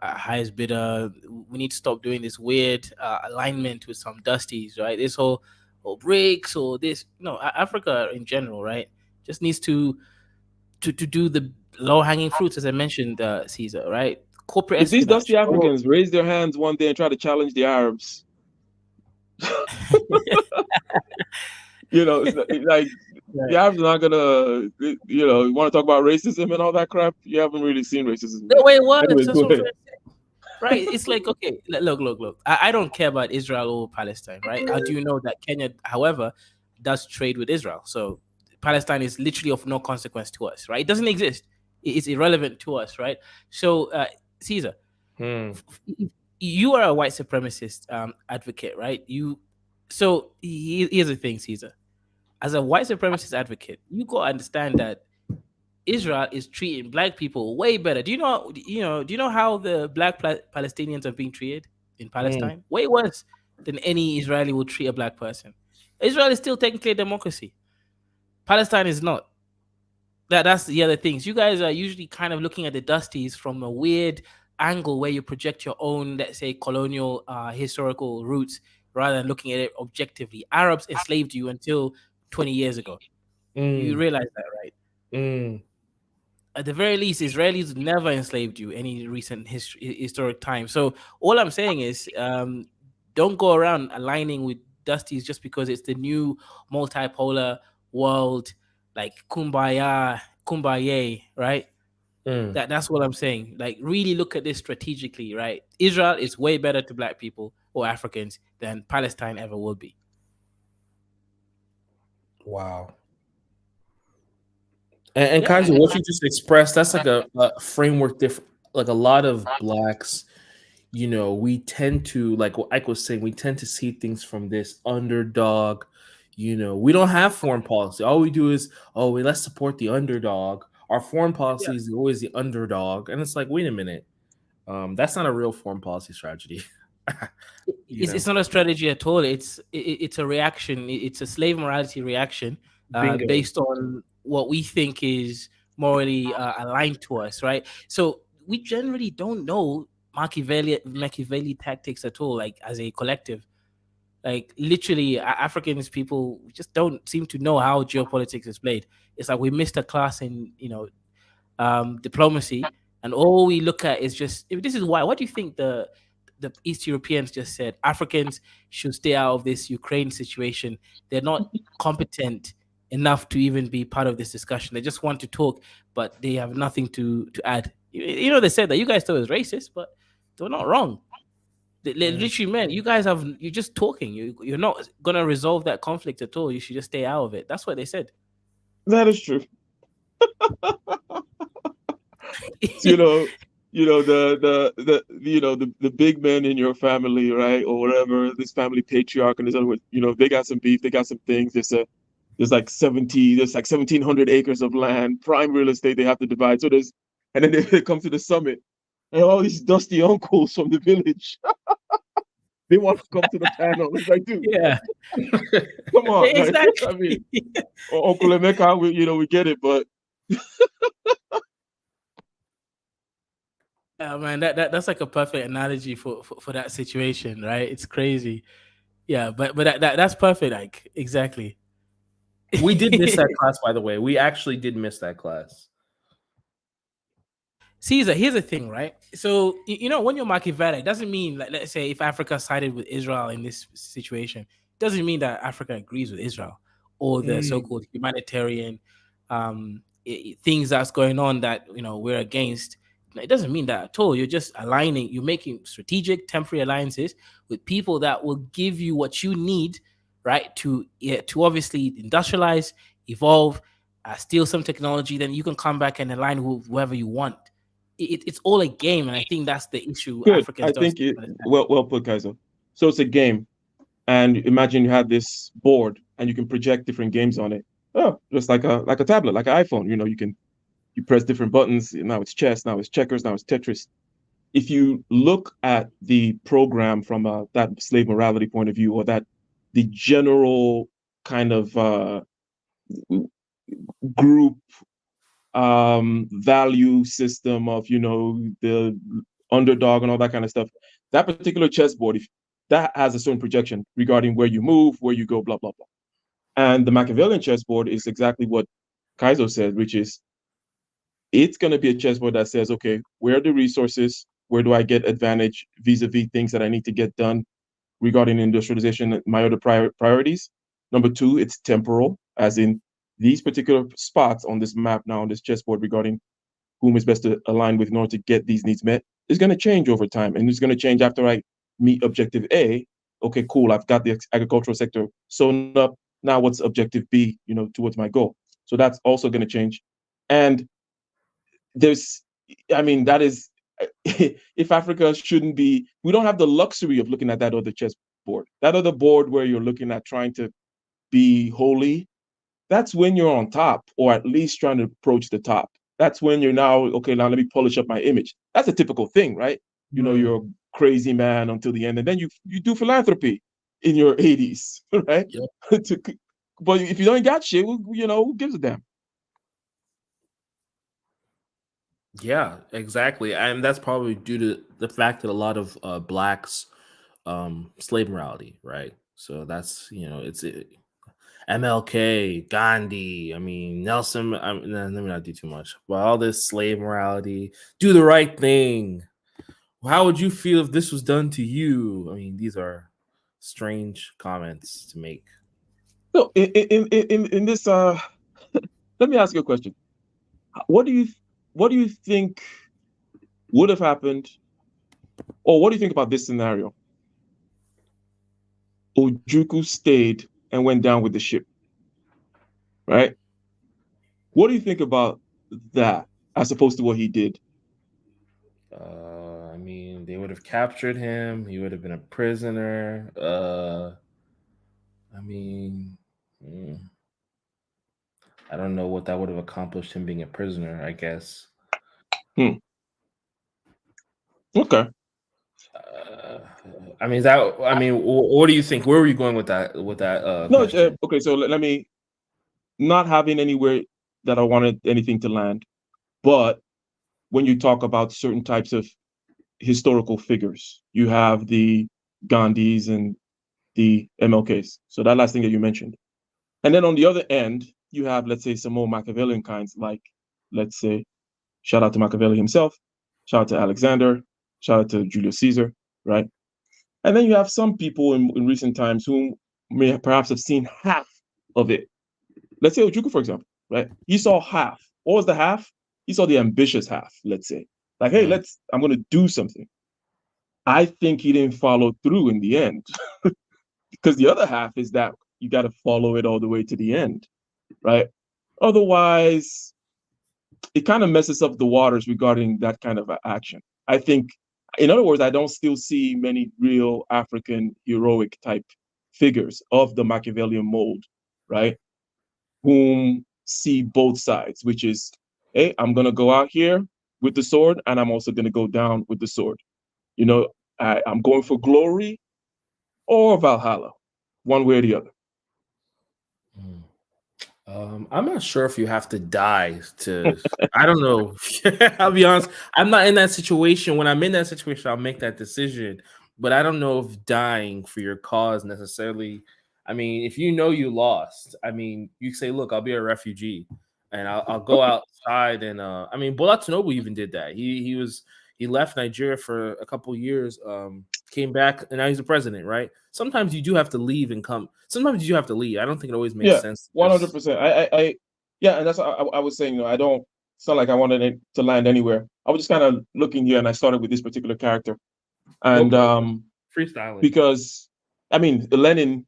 highest bidder. We need to stop doing this weird alignment with some dusties, right? This whole BRICS or this, Africa in general, right? Just needs to do the low hanging fruits, as I mentioned, Caesar, right? Corporate. If these dusty Africans raise their hands one day and try to challenge the Arabs, like. Right. The Arabs are not gonna, you want to talk about racism and all that crap? You haven't really seen racism. No, wait, what? Anyway, go ahead. right? It's like, okay, look. I don't care about Israel or Palestine, right? I do know that Kenya, however, does trade with Israel. So Palestine is literally of no consequence to us, right? It doesn't exist. It's irrelevant to us, right? So, Caesar, Hmm. you are a white supremacist advocate, right? So here's the thing, Caesar. As a white supremacist advocate, you got to understand that Israel is treating black people way better. Do you know? Do you know how the black Palestinians are being treated in Hmm. Palestine? Way worse than any Israeli will treat a black person. Israel is still technically a democracy. Palestine is not. That's the other things. You guys are usually kind of looking at the Dusties from a weird angle where you project your own, let's say, colonial historical roots rather than looking at it objectively. Arabs enslaved you until 20 years ago. You Hmm. realize that, right? Hmm. At the very least, Israelis never enslaved you any recent historic time. So all I'm saying is, don't go around aligning with Dusties just because it's the new multipolar world, like kumbaya, right? Hmm. That's what I'm saying. Like, really look at this strategically, right? Israel is way better to black people or Africans than Palestine ever will be. Wow. And Yeah, Kaiser, what you just expressed, that's like a framework different. Like a lot of blacks, we tend to, like what Ike was saying, we tend to see things from this underdog. We don't have foreign policy. All we do is, oh, let's support the underdog. Our foreign yeah. policy is always the underdog. And it's like, wait a minute. That's not a real foreign policy strategy. you It's know, not a strategy at all. It's a reaction. It's a slave morality reaction bingo. based on what we think is morally aligned to us, right? So we generally don't know Machiavelli tactics at all, like as a collective. Like literally, Africans people just don't seem to know how geopolitics is played. It's like we missed a class in diplomacy, and all we look at is just if this is why. What do you think the East Europeans just said? Africans should stay out of this Ukraine situation. They're not competent enough to even be part of this discussion. They just want to talk, but they have nothing to add. They said that you guys thought it was racist, but they're not wrong. They Mm. literally, man, you're just talking. You're not gonna resolve that conflict at all. You should just stay out of it. That's what they said. That is true. you know, the big men in your family, right, or whatever, this family patriarch and this other, they got some beef, they got some things. There's like 1,700 acres of land, prime real estate they have to divide. And then they come to the summit, and all these dusty uncles from the village, they want to come to the panel. It's like, dude, Yeah, come on, like, I exactly. mean, Uncle Emeka, we get it, but Yeah, man, that's like a perfect analogy for that situation, right? It's crazy. Yeah, but that's perfect, like exactly. We did miss that class, by the way. We actually did miss that class. Caesar, here's the thing, right? So when you're Machiavelli, it doesn't mean, like, let's say if Africa sided with Israel in this situation, it doesn't mean that Africa agrees with Israel or the Mm. so-called humanitarian things that's going on that we're against. It doesn't mean that at all. You're just aligning. You're making strategic temporary alliances with people that will give you what you need, right? To obviously industrialize, evolve, steal some technology. Then you can come back and align with whoever you want. It's all a game, and I think that's the issue good. Africans I don't think seem to it understand. well put, Kaiser. So it's a game, and imagine you have this board, and you can project different games on it. Oh, just like a tablet, like an iPhone. You press different buttons. Now it's chess. Now it's checkers. Now it's Tetris. If you look at the program from that slave morality point of view, or that the general kind of group value system of the underdog and all that kind of stuff, that particular chessboard, if that has a certain projection regarding where you move, where you go, blah blah blah. And the Machiavellian chessboard is exactly what Kaizo said, which is it's going to be a chessboard that says, okay, where are the resources? Where do I get advantage vis-a-vis things that I need to get done regarding industrialization, my other priorities? Number two, it's temporal, as in these particular spots on this map now, on this chessboard regarding whom is best to align with in order to get these needs met. is going to change over time, and it's going to change after I meet objective A. Okay, cool. I've got the agricultural sector sewn up. Now, what's objective B? Towards my goal. So that's also going to change, and there's, I mean, that is, if Africa shouldn't be, we don't have the luxury of looking at that other chessboard, that other board where you're looking at trying to be holy. That's when you're on top, or at least trying to approach the top. That's when you're now, okay, now let me polish up my image. That's a typical thing, right? You're a crazy man until the end, and then you do philanthropy in your 80s, right? Yep. But if you don't got shit, who gives a damn? Yeah, exactly. And that's probably due to the fact that a lot of blacks slave morality, right? So that's, it's MLK, Gandhi, I mean, Nelson, let me not do too much. But all this slave morality, do the right thing. How would you feel if this was done to you? I mean, these are strange comments to make. So in this, let me ask you a question. What do you think would have happened, or what do you think about this scenario? Ojukwu stayed and went down with the ship, right? What do you think about that as opposed to what he did? I mean, they would have captured him. He would have been a prisoner. I mean, I don't know what that would have accomplished him being a prisoner, I guess. Okay. I mean, what do you think? Where were you going with that? No, question? okay. So let me, not having anywhere that I wanted anything to land, but when you talk about certain types of historical figures, you have the Gandhis and the MLKs. So that last thing that you mentioned. And then on the other end, you have, let's say, some more Machiavellian kinds, like, let's say, shout out to Machiavelli himself, shout out to Alexander, shout out to Julius Caesar, right? And then you have some people in recent times who may perhaps have seen half of it. Let's say Ojukwu, for example, right? He saw half. What was the half? He saw the ambitious half, let's say. Like, hey, I'm going to do something. I think he didn't follow through in the end, because the other half is that you got to follow it all the way to the end, right? Otherwise, it kind of messes up the waters regarding that kind of action. I think, in other words, I don't still see many real African heroic type figures of the Machiavellian mold, right? Whom see both sides, which is, hey, I'm going to go out here with the sword, and I'm also going to go down with the sword. I'm going for glory or Valhalla, one way or the other. I'm not sure if you have to die to. I don't know. I'll be honest. I'm not in that situation. When I'm in that situation, I'll make that decision. But I don't know if dying for your cause necessarily. I mean, if you know you lost, I mean, you say, "Look, I'll be a refugee, and I'll go outside." And I mean, Bola Tinubu even did that. He left Nigeria for a couple years. Came back, and now he's the president, right? Sometimes you do have to leave and come. Sometimes you do have to leave. I don't think it always makes sense. 100%. Yeah, and that's what I was saying. I don't. It's not like I wanted it to land anywhere. I was just kind of looking here, and I started with this particular character, and freestyling, because I mean Lenin,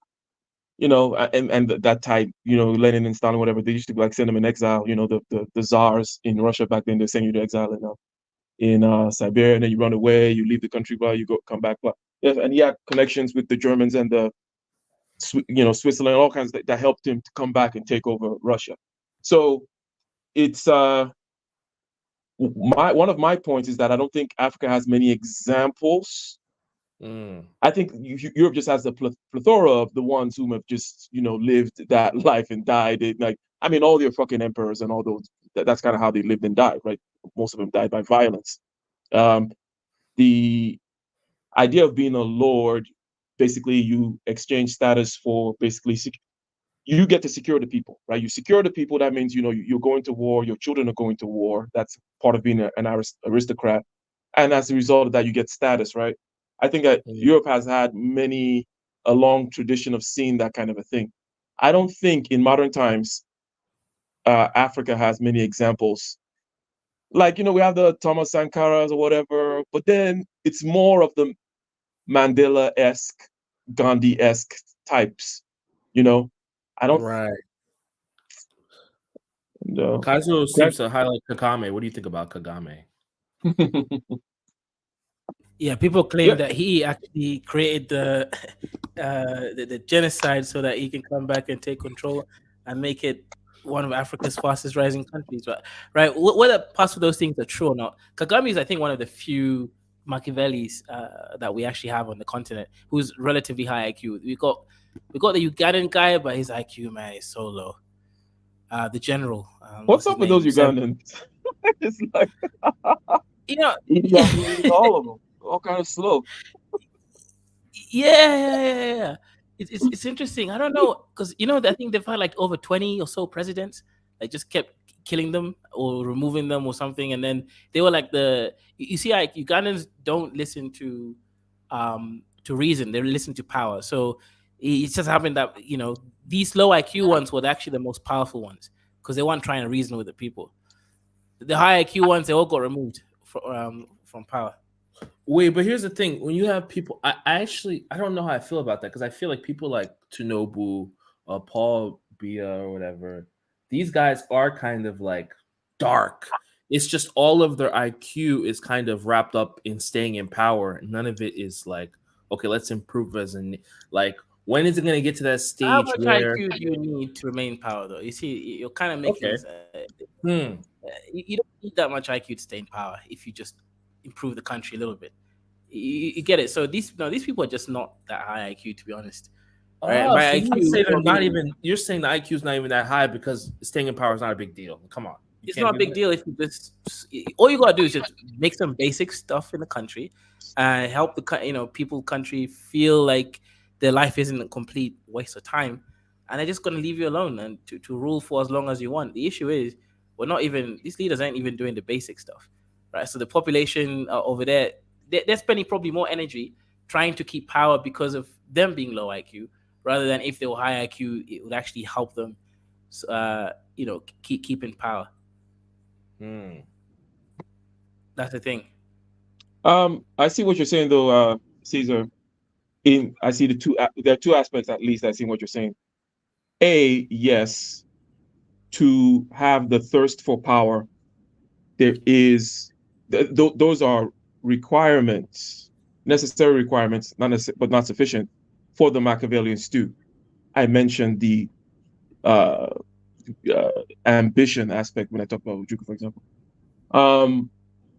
and that type, Lenin and Stalin, whatever, they used to like send them in exile. The czars in Russia back then, they send you to exile in Siberia, and then you run away, you leave the country, but you come back. But yeah, and he had connections with the Germans and the Switzerland, all kinds that helped him to come back and take over Russia. So it's one of my points is that I don't think Africa has many examples. I think Europe just has the plethora of the ones who have just lived that life and died. All their fucking emperors and all those. That's kind of how they lived and died, right? Most of them died by violence. The idea of being a lord, basically, you exchange status for basically you get to secure the people, right? You secure the people. That means you're going to war. Your children are going to war. That's part of being an aristocrat, and as a result of that, you get status, right? I think that Europe has had a long tradition of seeing that kind of a thing. I don't think in modern times Africa has many examples like we have the Thomas Sankaras or whatever, but then it's more of the Mandela-esque, Gandhi-esque types. You know, I don't. Right. No. Kaizo seems to highlight Kagame. What do you think about Kagame? Yeah, people claim Yeah. that he actually created the genocide so that he can come back and take control and make it one of Africa's fastest rising countries. Right? Whether parts of those things are true or not, Kagame is, I think, one of the few Machiavellis that we actually have on the continent who's relatively high IQ. We got the Ugandan guy, but his IQ, man, is so low. The general, What's what's his up with those name? Ugandans? It's like You know, Idi Amin, all of them, all kind of slow. yeah. It's interesting. I don't know because I think they've had like over 20 or so presidents, like just kept killing them or removing them or something, and then they were like you see, like Ugandans don't listen to reason; they listen to power. So it's just happened that these low IQ ones were actually the most powerful ones because they weren't trying to reason with the people. The high IQ ones, they all got removed from power. Wait, but here's the thing: when you have people, I don't know how I feel about that because I feel like people like Tunobu, Paul Bia, or whatever. These guys are kind of like dark. It's just all of their IQ is kind of wrapped up in staying in power. None of it is like, okay, let's improve as an like. When is it going to get to that How stage much where IQ do you need to remain in power, though? You see, you're kind of making okay, you don't need that much IQ to stay in power if you just improve the country a little bit. You get it. So these people are just not that high IQ, to be honest. Right? And oh, by so you would IQ, say I they're not mean, even. You're saying the IQ is not even that high because staying in power is not a big deal. Come on, you it's can't not a do big that. deal if you just all you gotta do is just make some basic stuff in the country and help people country feel like their life isn't a complete waste of time, and they're just gonna leave you alone and to rule for as long as you want. The issue is these leaders ain't even doing the basic stuff, right? So the population over there, they're spending probably more energy trying to keep power because of them being low IQ rather than if they were high IQ, it would actually help them keep in power. Hmm. That's the thing. I see what you're saying though, Caesar. I see there are two aspects at least. I see what you're saying. A, yes, to have the thirst for power, there is those are requirements, necessary requirements, but not sufficient for the Machiavellian stew. I mentioned the uh, uh, ambition aspect when I talk about Ujuku, for example. Um,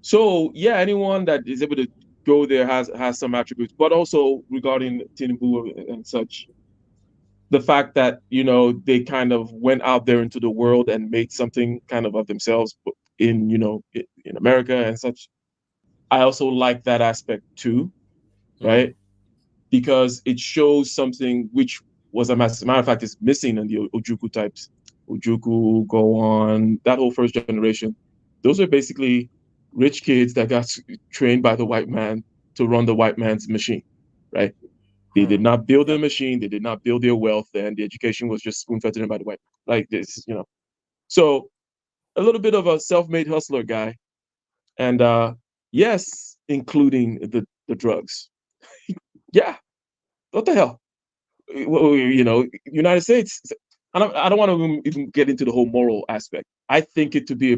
so yeah, anyone that is able to go there has some attributes, but also regarding Tinubu and such, the fact that they kind of went out there into the world and made something kind of themselves in in America and such. I also like that aspect too, right? Because it shows something which was as a matter of fact is missing in the Ojuku types. Ojuku, go on, that whole first generation. Those are basically rich kids that got trained by the white man to run the white man's machine, right? They did not build their machine. They did not build their wealth, and the education was just spoon fed to them by the white. Like this. So a little bit of a self-made hustler guy, and yes, including the drugs. Yeah, what the hell? United States. I don't want to even get into the whole moral aspect. I think it to be a